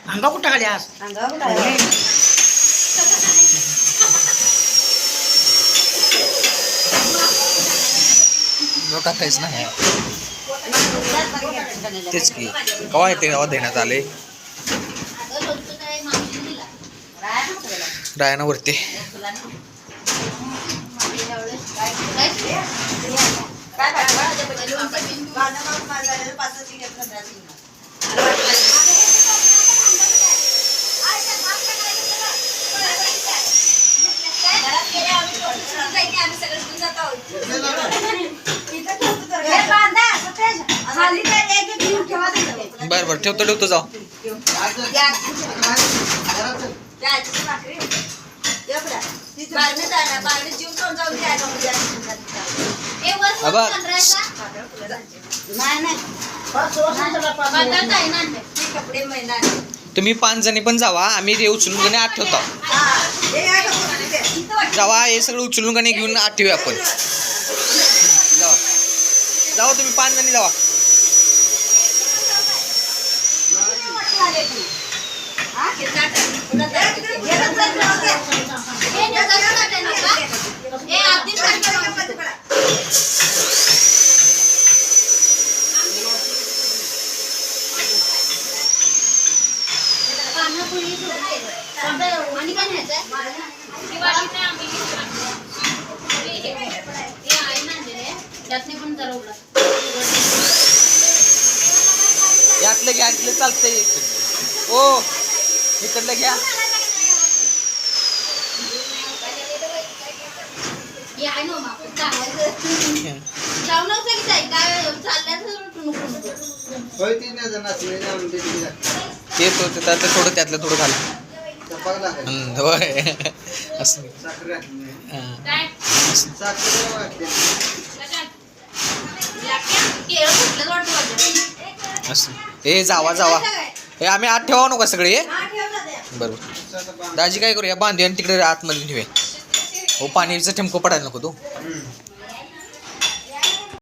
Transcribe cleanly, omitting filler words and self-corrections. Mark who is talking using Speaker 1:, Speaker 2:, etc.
Speaker 1: अंगा कुठं टाकली आज
Speaker 2: टाकायच नाही तेच की कवा येते गावात देण्यात आले रायनावरती बर बर ठेवतो जाऊ तुम्ही 5 जणी पण जावा आम्ही ते उचलून गणे आत ठेवतो जावा हे सगळं उचलून गणे घेऊन आत ठेवूया आपण जावा जावा तुम्ही 5 जणी जावा यातलं घ्या चालतंय ओ इकडलं घ्या ते थोडं त्यातलं थोडं घाल असं हे जावा हे आम्ही आत ठेवा नको सगळे बरोबर दाजी काय करूया बांधूया आणि तिकडे आतमध्ये ठेवूया हो पाणीचं ठेमकं पडायला नको तू